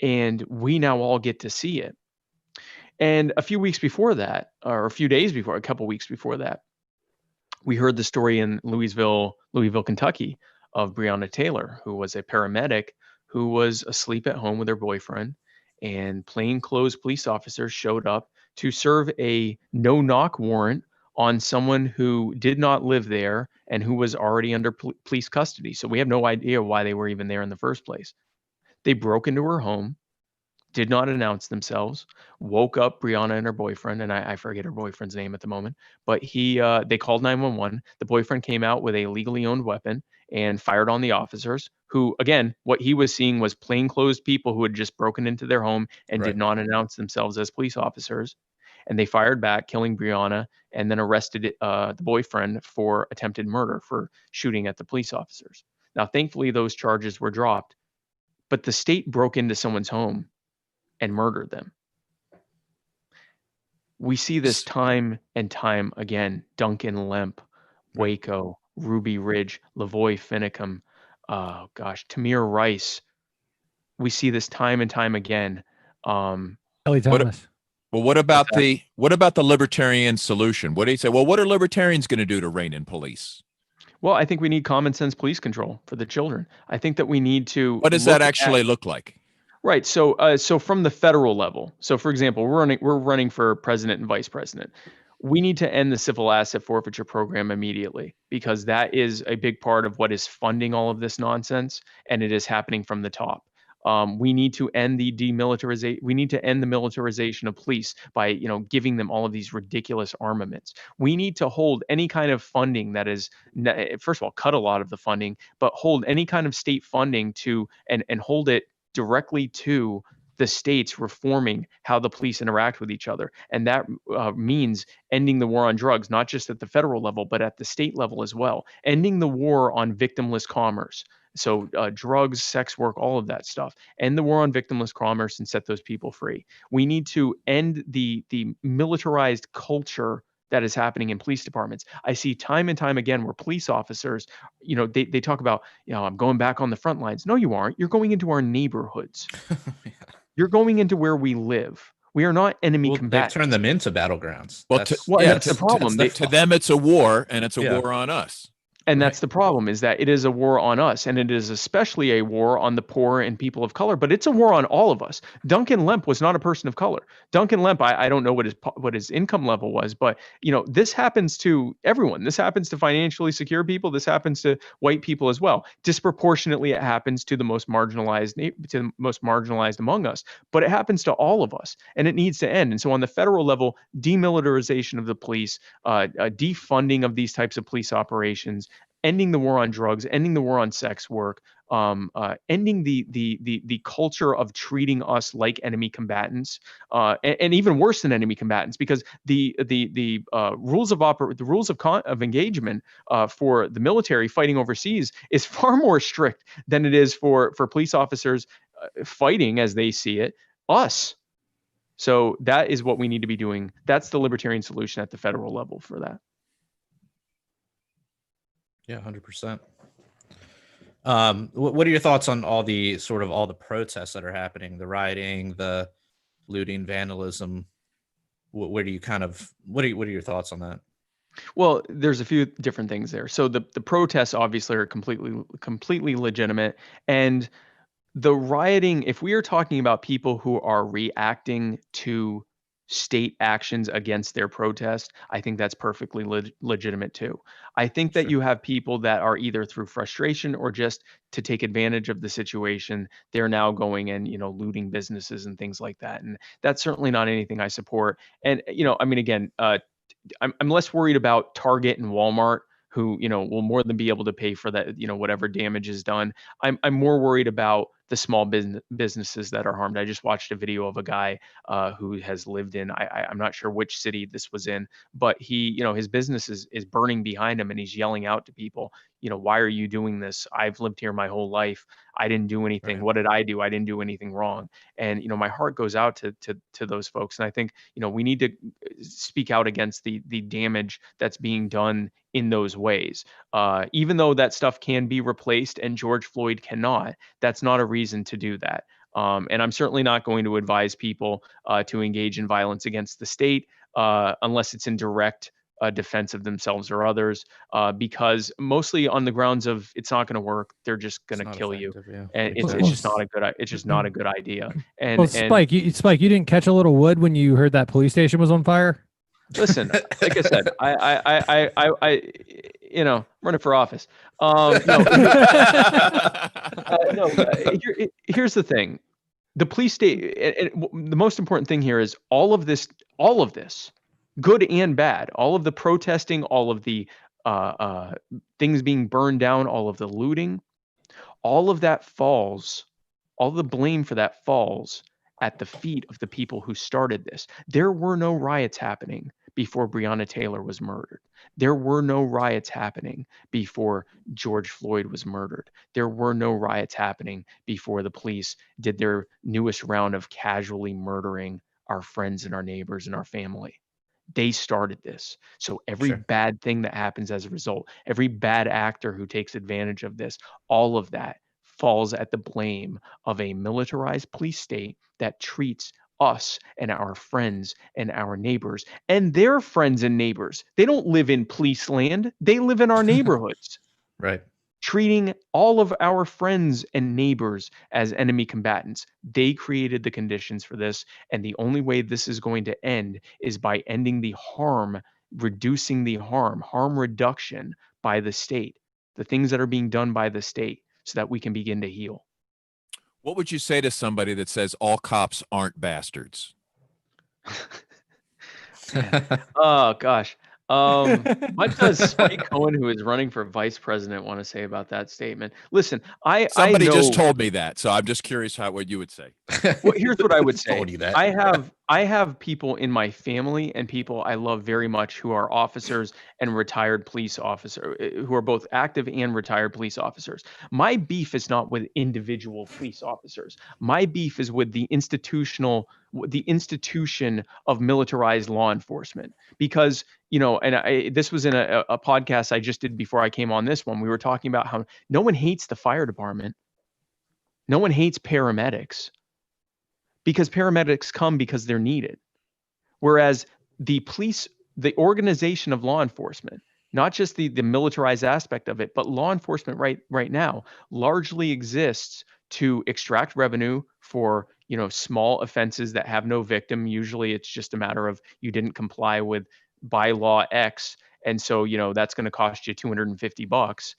And we now all get to see it. And a few weeks before that, or a few days before, a couple weeks before that, we heard the story in Louisville, Kentucky, of Breonna Taylor, who was a paramedic who was asleep at home with her boyfriend, and plainclothes police officers showed up to serve a no-knock warrant on someone who did not live there and who was already under police custody. So we have no idea why they were even there in the first place. They broke into her home, did not announce themselves, woke up Breonna and her boyfriend, and I forget her boyfriend's name at the moment, but they called 911. The boyfriend came out with a legally owned weapon and fired on the officers, who, again, what he was seeing was plainclothes people who had just broken into their home and did not announce themselves as police officers. And they fired back, killing Breonna, and then arrested the boyfriend for attempted murder for shooting at the police officers. Now, thankfully, those charges were dropped, but the state broke into someone's home and murdered them. We see this time and time again. Duncan Lemp, Waco, Ruby Ridge, Lavoy Finicum, Tamir Rice. We see this time and time again. Kelly Thomas. What about the libertarian solution? What do you say? Well, what are libertarians going to do to rein in police? Well, I think we need common sense police control for the children. I think that we need to. What does that actually look like? Right. So from the federal level. So for example, we're running for president and vice president. We need to end the civil asset forfeiture program immediately, because that is a big part of what is funding all of this nonsense, and it is happening from the top. We need to end the demilitarization. We need to end the militarization of police by giving them all of these ridiculous armaments. We need to hold any kind of funding that is, first of all, cut a lot of the funding, but hold any kind of state funding to and hold it directly to the states reforming how the police interact with each other. And that means ending the war on drugs, not just at the federal level, but at the state level as well. Ending the war on victimless commerce. So drugs, sex work, all of that stuff. End the war on victimless commerce and set those people free. We need to end the militarized culture that is happening in police departments. I see time and time again where police officers, they talk about, I'm going back on the front lines. No, you aren't. You're going into our neighborhoods. Yeah. You're going into where we live. We are not enemy combatants. They've turned them into battlegrounds. Well, that's the problem. To them, it's a war, and it's a war on us. And that's the problem, is that it is a war on us, and it is especially a war on the poor and people of color, but it's a war on all of us. Duncan Lemp was not a person of color. Duncan Lemp, I don't know what his income level was, but this happens to everyone. This happens to financially secure people. This happens to white people as well. Disproportionately, it happens to the most marginalized among us, but it happens to all of us, and it needs to end. And so on the federal level, demilitarization of the police, defunding of these types of police operations, ending the war on drugs, ending the war on sex work, ending the culture of treating us like enemy combatants, and even worse than enemy combatants, because the rules of engagement for the military fighting overseas is far more strict than it is for police officers fighting, as they see it, us. So that is what we need to be doing. That's the libertarian solution at the federal level for that. Yeah, 100%. What are your thoughts on all the protests that are happening, the rioting, the looting, vandalism? What are your thoughts on that? Well, there's a few different things there. So the protests obviously are completely legitimate, and the rioting, if we are talking about people who are reacting to state actions against their protest, I think that's perfectly legitimate too. I think that you have people that are either through frustration or just to take advantage of the situation, they're now going and looting businesses and things like that, and that's certainly not anything I support. And again, I'm less worried about Target and Walmart who, will more than be able to pay for that, whatever damage is done. I'm more worried about the small businesses that are harmed. I just watched a video of a guy who has lived in, I'm not sure which city this was in, but he, his business is burning behind him, and he's yelling out to people, why are you doing this? I've lived here my whole life. I didn't do anything. Right. What did I do? I didn't do anything wrong. And, my heart goes out to those folks. And I think, we need to speak out against the damage that's being done in those ways. Even though that stuff can be replaced and George Floyd cannot, that's not a reason to do that. And I'm certainly not going to advise people to engage in violence against the state unless it's in direct defense of themselves or others, because mostly on the grounds of it's not going to work. They're just going to kill you, and it's just not a good. It's just not a good idea. And well, Spike, you didn't catch a little wood when you heard that police station was on fire. Listen, like I said, I running for office. Here's the thing: the police state. The most important thing here is all of this, good and bad, all of the protesting, all of the things being burned down, all of the looting, all of that falls. All the blame for that falls at the feet of the people who started this. There were no riots happening before Breonna Taylor was murdered. There were no riots happening before George Floyd was murdered. There were no riots happening before the police did their newest round of casually murdering our friends and our neighbors and our family. They started this. So every bad thing that happens as a result, every bad actor who takes advantage of this, all of that falls at the blame of a militarized police state that treats us and our friends and our neighbors and their friends and neighbors. They don't live in police land. They live in our neighborhoods. Right. Treating all of our friends and neighbors as enemy combatants. They created the conditions for this. And the only way this is going to end is by ending the harm, reducing the harm reduction by the state, the things that are being done by the state, so that we can begin to heal. What would you say to somebody that says all cops aren't bastards? Oh gosh. What does Spike Cohen, who is running for vice president, want to say about that statement? Listen, somebody I know, just told me that, so I'm just curious what you would say. Well, here's what I would say. Told you that. I have people in my family and people I love very much who are officers and retired police officers, who are both active and retired police officers. My beef is not with individual police officers. My beef is with the institution of militarized law enforcement. Because, and this was in a podcast I just did before I came on this one. We were talking about how no one hates the fire department. No one hates paramedics, because paramedics come because they're needed. Whereas the police, the organization of law enforcement, not just the militarized aspect of it, but law enforcement right now largely exists to extract revenue for, small offenses that have no victim. Usually it's just a matter of you didn't comply with bylaw X. And so, that's going to cost you $250.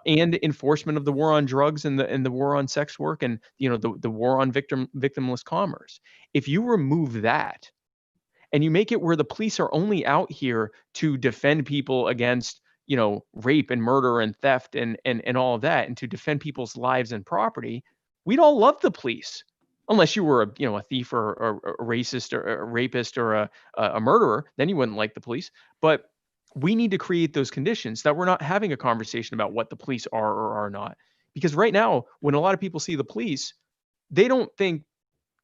And enforcement of the war on drugs and the war on sex work and the war on victimless commerce. If you remove that and you make it where the police are only out here to defend people against rape and murder and theft and all of that, and to defend people's lives and property, we'd all love the police, unless you were a thief or a racist or a rapist or a murderer. Then you wouldn't like the police. But we need to create those conditions that we're not having a conversation about what the police are or are not. Because right now, when a lot of people see the police, they don't think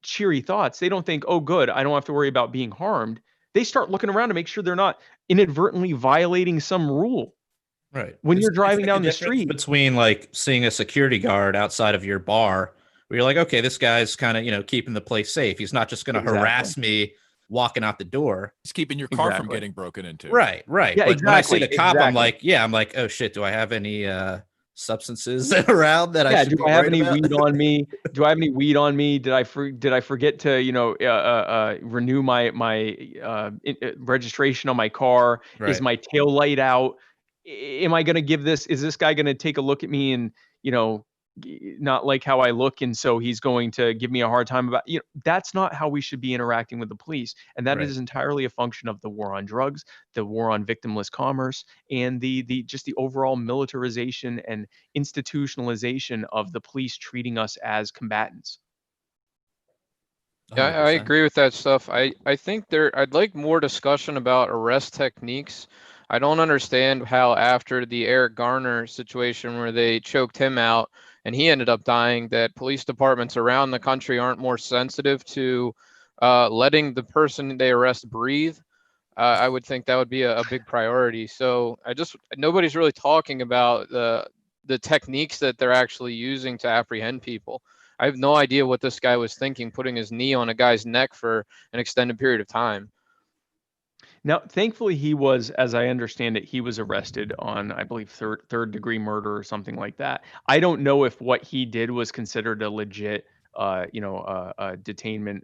cheery thoughts. They don't think, oh, good, I don't have to worry about being harmed. They start looking around to make sure they're not inadvertently violating some rule. Right. When you're driving like down the difference street. between like seeing a security guard outside of your bar, where you're like, okay, this guy's kind of, keeping the place safe. He's not just going to harass me walking out the door. It's keeping your car from getting broken into. Right. Yeah, But when I see exactly, the cop, exactly. I'm like, oh shit, do I have any substances around that I Yeah, should do be I have worried any about? weed on me? Do I have any weed on me? Did I forget to renew my registration on my car? Is Right. my tail light out? Am I going to give this? Is this guy going to take a look at me and not like how I look, and so he's going to give me a hard time about, that's not how we should be interacting with the police. And that Right. is entirely a function of the war on drugs, the war on victimless commerce, and the just the overall militarization and institutionalization of the police treating us as combatants. Yeah, I 100%. agree with that stuff. I think I'd like more discussion about arrest techniques. I don't understand how after the Eric Garner situation where they choked him out and he ended up dying, that police departments around the country aren't more sensitive to letting the person they arrest breathe. I would think that would be a big priority. So nobody's really talking about the techniques that they're actually using to apprehend people. I have no idea what this guy was thinking, putting his knee on a guy's neck for an extended period of time. Now, thankfully, he was, as I understand it, he was arrested on, I believe, third degree murder or something like that. I don't know if what he did was considered a legit, detainment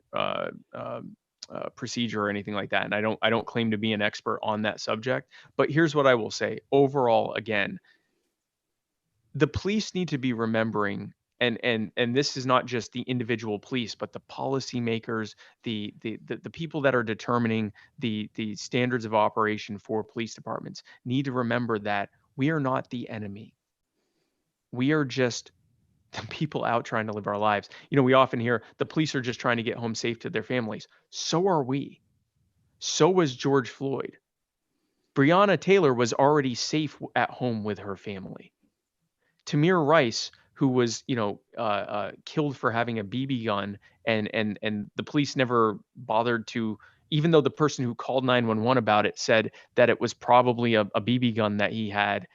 procedure or anything like that. And I don't claim to be an expert on that subject. But here's what I will say. Overall, again, the police need to be remembering, and this is not just the individual police, but the policymakers, the people that are determining the standards of operation for police departments need to remember that we are not the enemy. We are just the people out trying to live our lives. We often hear the police are just trying to get home safe to their families. So are we. So was George Floyd. Breonna Taylor was already safe at home with her family. Tamir Rice, who was, killed for having a BB gun, and the police never bothered to, even though the person who called 911 about it said that it was probably a BB gun that he had,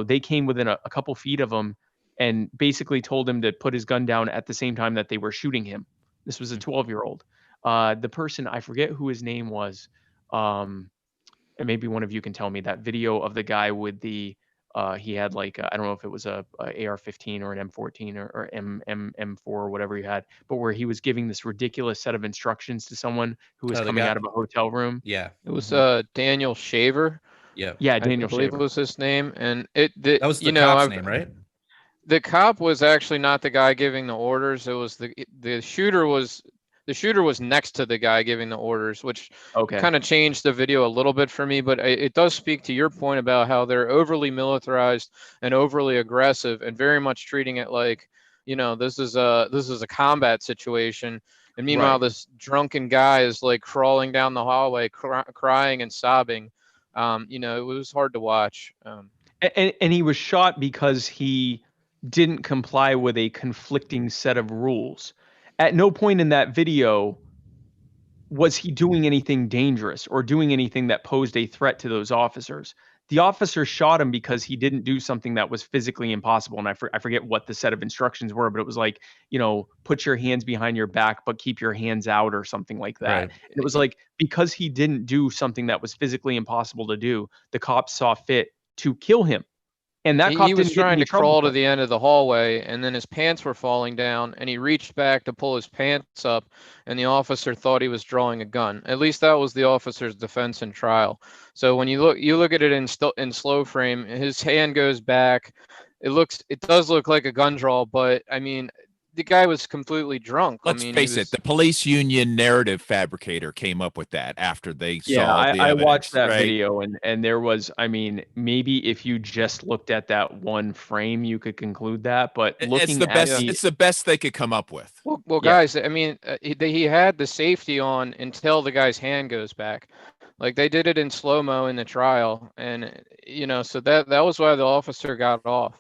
they came within a couple feet of him and basically told him to put his gun down at the same time that they were shooting him. This was a 12-year-old. The person, I forget who his name was, and maybe one of you can tell me, that video of the guy with the he had like I don't know if it was a AR-15 or an M14 or M4 or whatever he had, but where he was giving this ridiculous set of instructions to someone who was coming out of a hotel room. Yeah. It was Daniel Shaver. Yeah. Yeah, I Daniel believe Shaver. it was his name, and that was the cop's name, right? The cop was actually not the guy giving the orders. It was the shooter was. The shooter was next to the guy giving the orders, which kind of changed the video a little bit for me. But it does speak to your point about how they're overly militarized and overly aggressive, and very much treating it like, this is a combat situation. And meanwhile, this drunken guy is like crawling down the hallway, crying and sobbing. It was hard to watch. And he was shot because he didn't comply with a conflicting set of rules. At no point in that video was he doing anything dangerous or doing anything that posed a threat to those officers. The officer shot him because he didn't do something that was physically impossible. And I forget what the set of instructions were, but it was like, put your hands behind your back, but keep your hands out or something like that. Right. And it was like, because he didn't do something that was physically impossible to do, the cops saw fit to kill him. And that cop he was didn't get trying any to crawl trouble. to the end of the hallway, and then his pants were falling down, and he reached back to pull his pants up, and the officer thought he was drawing a gun. At least that was the officer's defense in trial. So when you look at it in slow frame, his hand goes back. It does look like a gun draw, but I mean, the guy was completely drunk. Let's face it, the police union narrative fabricator came up with that after they saw the evidence. I watched that right? video, and there was, maybe if you just looked at that one frame, you could conclude that. But It's the best they could come up with. Well, guys, I mean, he had the safety on until the guy's hand goes back. Like, they did it in slow-mo in the trial, and so that was why the officer got off.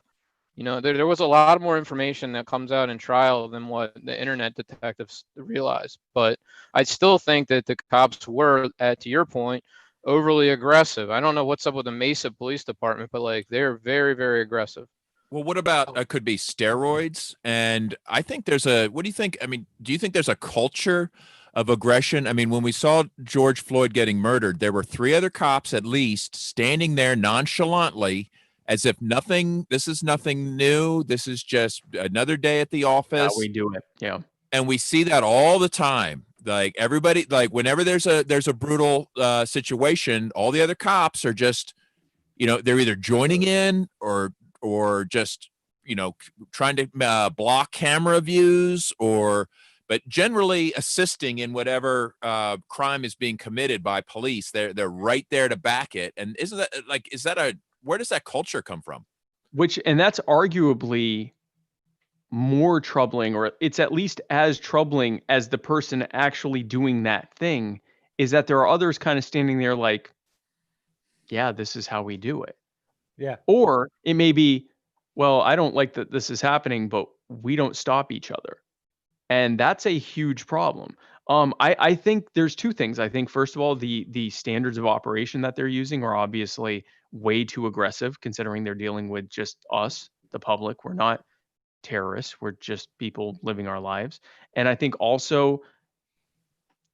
There was a lot more information that comes out in trial than what the internet detectives realize. But I still think that the cops were, to your point, overly aggressive. I don't know what's up with the Mesa Police Department, but like, they're very, very aggressive. Well, what about could be steroids? And I think what do you think? I mean, do you think there's a culture of aggression? I mean, when we saw George Floyd getting murdered, there were 3 other cops at least standing there nonchalantly, as if this is nothing new. This is just another day at the office. How we do it. Yeah. And we see that all the time. Like, everybody, like, whenever there's a brutal situation, all the other cops are just, they're either joining in or just trying to block camera views, but generally assisting in whatever crime is being committed by police. They're right there to back it. And isn't that where does that culture come from? And that's arguably more troubling, or it's at least as troubling as the person actually doing that thing, is that there are others kind of standing there like, yeah, this is how we do it. Yeah. Or it may be, well, I don't like that this is happening, but we don't stop each other. And that's a huge problem. I think there's two things. I think, first of all, the standards of operation that they're using are obviously way too aggressive, considering they're dealing with just us, the public. We're not terrorists. We're just people living our lives. And I think also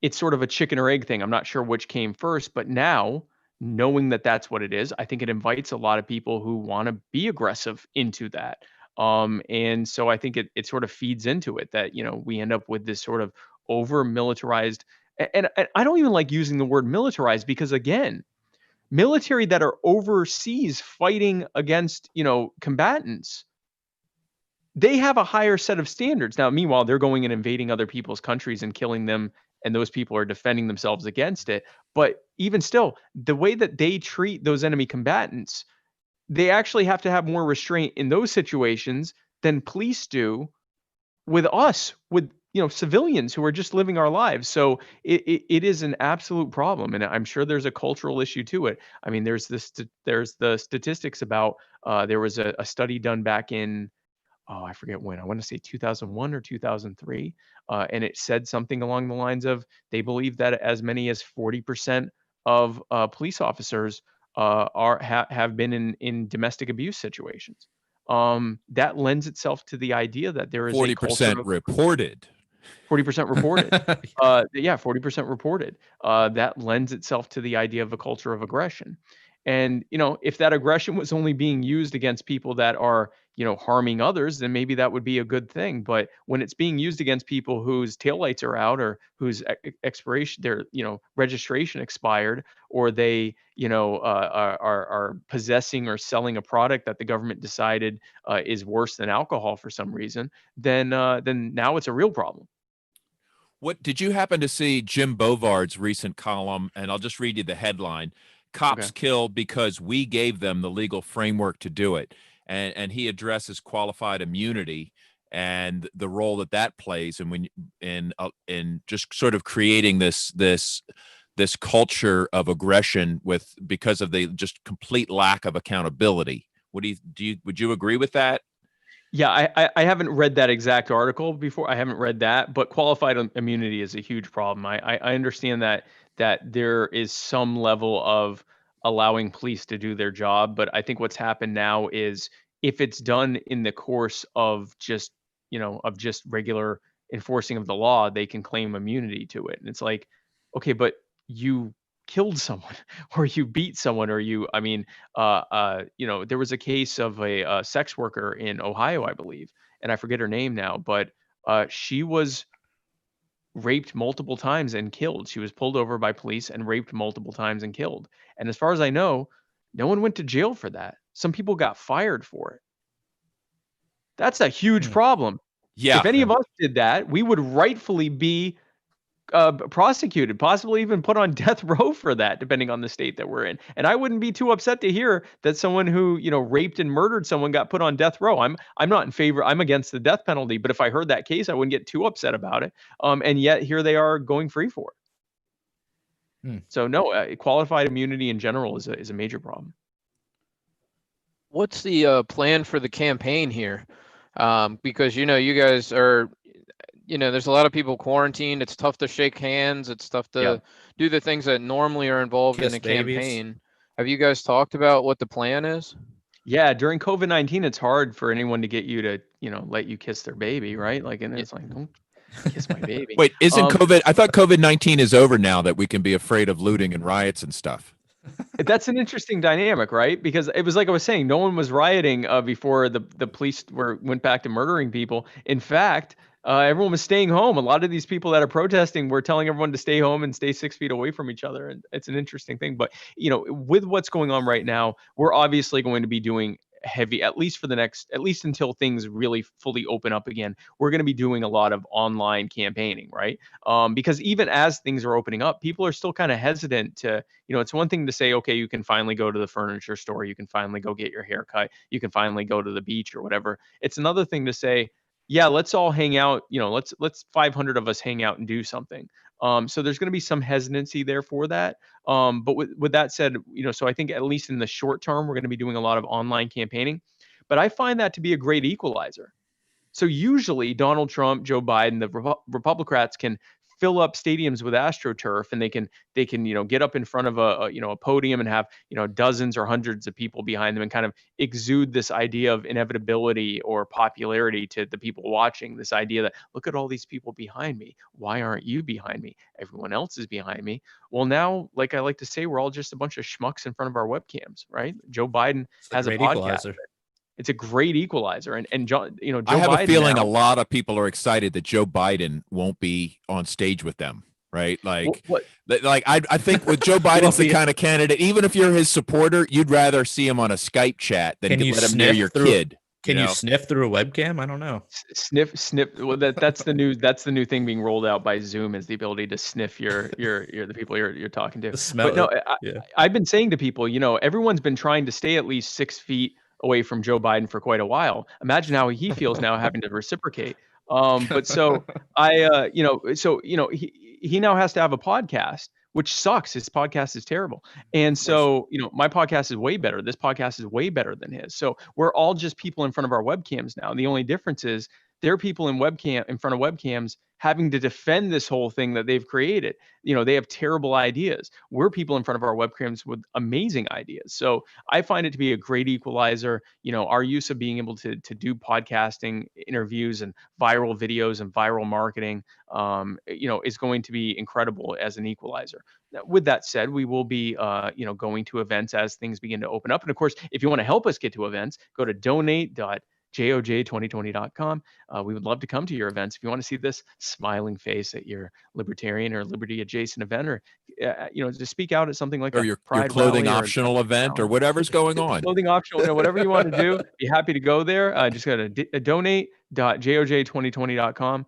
it's sort of a chicken or egg thing. I'm not sure which came first, but now, knowing that that's what it is, I think it invites a lot of people who want to be aggressive into that. And so I think it sort of feeds into it that, we end up with this sort of over militarized, and I don't even like using the word militarized, because again, military that are overseas fighting against, combatants, they have a higher set of standards. Now, meanwhile, they're going and invading other people's countries and killing them, and those people are defending themselves against it. But even still, the way that they treat those enemy combatants, they actually have to have more restraint in those situations than police do with us, with civilians who are just living our lives. So it is an absolute problem, and I'm sure there's a cultural issue to it. I mean, there's the statistics about there was a study done back in, I forget when, I want to say 2001 or 2003. And it said something along the lines of, they believe that as many as 40% of police officers have been in domestic abuse situations. That lends itself to the idea that there is 40% reported. 40% reported. 40% reported. That lends itself to the idea of a culture of aggression. And, if that aggression was only being used against people that are, harming others, then maybe that would be a good thing. But when it's being used against people whose taillights are out, or whose expiration, their, registration expired, or they, are possessing or selling a product that the government decided is worse than alcohol for some reason, then now it's a real problem. What did you happen to see Jim Bovard's recent column? And I'll just read you the headline: "Cops killed because we gave them the legal framework to do it." And he addresses qualified immunity and the role that plays, and in just sort of creating this culture of aggression because of the just complete lack of accountability. Would you agree with that? Yeah, I haven't read that exact article before. I haven't read that, but qualified immunity is a huge problem. I understand that there is some level of allowing police to do their job, but I think what's happened now is, if it's done in the course of just regular enforcing of the law, they can claim immunity to it. And it's like, okay, but you killed someone or you beat someone, or there was a case of a sex worker in Ohio, I believe, and I forget her name now, but she was raped multiple times and killed. She was pulled over by police and raped multiple times and killed. And as far as I know, no one went to jail for that. Some people got fired for it. That's a huge problem. Yeah. If any of us did that, we would rightfully be prosecuted, possibly even put on death row for that, depending on the state that we're in. And I wouldn't be too upset to hear that someone who, raped and murdered someone got put on death row. I'm not in favor. I'm against the death penalty, but if I heard that case, I wouldn't get too upset about it. And yet here they are going free for it. So no, qualified immunity in general is a major problem. What's the plan for the campaign here? Because you guys are, there's a lot of people quarantined. It's tough to shake hands. It's tough to do the things that normally are involved in a campaign. Have you guys talked about what the plan is? Yeah, during COVID-19, it's hard for anyone to get you to, let you kiss their baby, right? Like, and it's like, don't kiss my baby. Wait, isn't COVID? I thought COVID-19 is over now, that we can be afraid of looting and riots and stuff. That's an interesting dynamic, right? Because it was like I was saying, no one was rioting before the police went back to murdering people. In fact, everyone was staying home. A lot of these people that are protesting were telling everyone to stay home and stay 6 feet away from each other. And it's an interesting thing. But, with what's going on right now, we're obviously going to be doing heavy, at least until things really fully open up again. We're going to be doing a lot of online campaigning, right? Because even as things are opening up, people are still kind of hesitant to, it's one thing to say, okay, you can finally go to the furniture store, you can finally go get your hair cut, you can finally go to the beach or whatever. It's another thing to say, yeah, let's all hang out, let's 500 of us hang out and do something. So there's going to be some hesitancy there for that. But with that said, so I think at least in the short term, we're going to be doing a lot of online campaigning, but I find that to be a great equalizer. So usually Donald Trump, Joe Biden, the Republicans can fill up stadiums with AstroTurf, and they can get up in front of a podium and have dozens or hundreds of people behind them and kind of exude this idea of inevitability or popularity to the people watching. This idea that, look at all these people behind me. Why aren't you behind me? Everyone else is behind me. Well, now, like I like to say, we're all just a bunch of schmucks in front of our webcams, right? Joe Biden has a podcast. Equalizer. It's a great equalizer, and Joe I have Biden a feeling now, a lot of people are excited that Joe Biden won't be on stage with them, right? Like, I think with Joe Biden's the kind of candidate, even if you're his supporter, you'd rather see him on a Skype chat than Can you let him near your kid. Can you sniff through a webcam? I don't know. Sniff. Well, that's the new thing being rolled out by Zoom, is the ability to sniff your the people you're talking to. Smell. But no, I've been saying to people, everyone's been trying to stay at least 6 feet away from Joe Biden for quite a while. Imagine how he feels now having to reciprocate. But so he now has to have a podcast, which sucks. His podcast is terrible. And so, my podcast is way better. This podcast is way better than his. So we're all just people in front of our webcams now. And the only difference is there are people in front of webcams having to defend this whole thing that they've created. They have terrible ideas. We're people in front of our webcams with amazing ideas. So I find it to be a great equalizer. Our use of being able to do podcasting interviews and viral videos and viral marketing, is going to be incredible as an equalizer. Now, with that said, we will be, going to events as things begin to open up. And of course, if you want to help us get to events, go to donate.joj2020.com. We would love to come to your events. If you want to see this smiling face at your libertarian or liberty adjacent event, or to speak out at something like your clothing optional event or whatever's going on. Clothing optional, whatever you want to do, be happy to go there. Just go to donate.joj2020.com.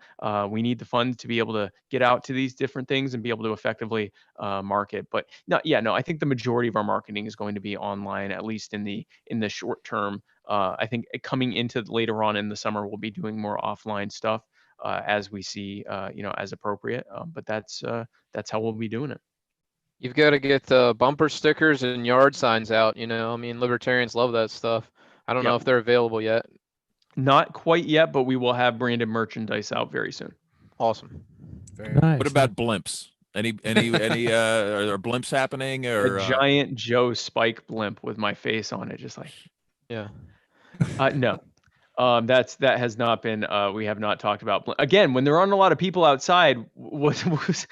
We need the funds to be able to get out to these different things and be able to effectively market. But I think the majority of our marketing is going to be online, at least in the short term. I think coming into later on in the summer, we'll be doing more offline stuff as we see, as appropriate. But that's how we'll be doing it. You've got to get bumper stickers and yard signs out. Libertarians love that stuff. I don't know if they're available yet. Not quite yet, but we will have branded merchandise out very soon. Awesome. Very nice. What about blimps? Any are there blimps happening, or a giant Joe Spike blimp with my face on it, just like no. That has not been. We have not talked about again when there aren't a lot of people outside. Who's going to see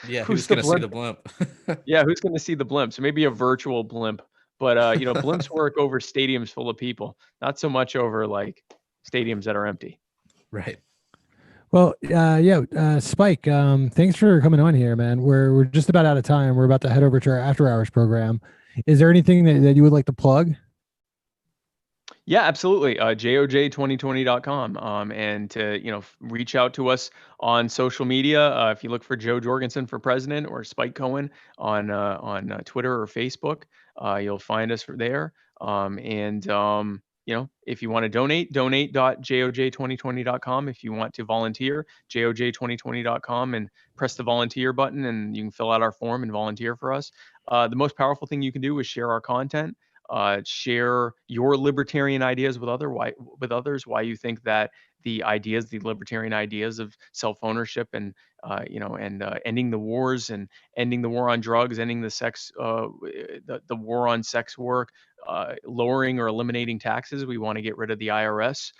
the blimp? Who's going to see the blimp? So maybe a virtual blimp, but blimps work over stadiums full of people, not so much over like stadiums that are empty. Right. Well, Spike, thanks for coming on here, man. We're just about out of time. We're about to head over to our after hours program. Is there anything that you would like to plug? Yeah, absolutely. joj2020.com. And to, reach out to us on social media. If you look for Joe Jorgensen for president or Spike Cohen on Twitter or Facebook, you'll find us there. If you want to donate, donate.joj2020.com. If you want to volunteer, joj2020.com, and press the volunteer button, and you can fill out our form and volunteer for us. The most powerful thing you can do is share our content. Share your libertarian ideas with others. Why you think that the libertarian ideas of self-ownership and ending the wars and ending the war on drugs, ending the sex, the war on sex work, lowering or eliminating taxes. We want to get rid of the IRS.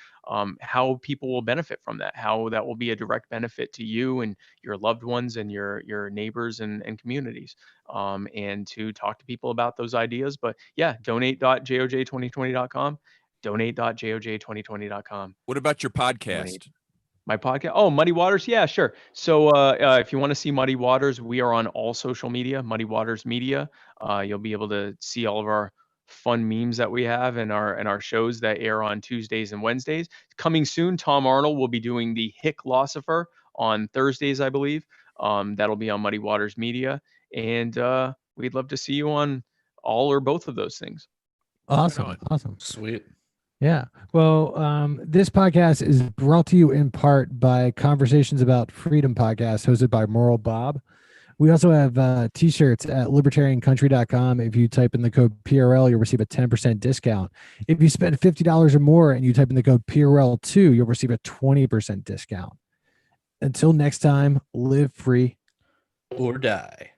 How people will benefit from that, how that will be a direct benefit to you and your loved ones and your neighbors and communities, and to talk to people about those ideas. But donate.joj2020.com, donate.joj2020.com. What about your podcast? My podcast? Oh, Muddy Waters. Yeah, sure. So if you want to see Muddy Waters, we are on all social media, Muddy Waters Media. You'll be able to see all of our fun memes that we have in our shows that air on Tuesdays and Wednesdays. Coming soon, Tom Arnold will be doing the Hick Losifer on Thursdays, I believe. That'll be on Muddy Waters Media, and we'd love to see you on all or both of those things. Awesome. Awesome. Sweet. Yeah. Well, this podcast is brought to you in part by Conversations About Freedom podcast, hosted by Moral Bob. We also have t-shirts at libertariancountry.com. If you type in the code PRL, you'll receive a 10% discount. If you spend $50 or more and you type in the code PRL2, you'll receive a 20% discount. Until next time, live free Or die.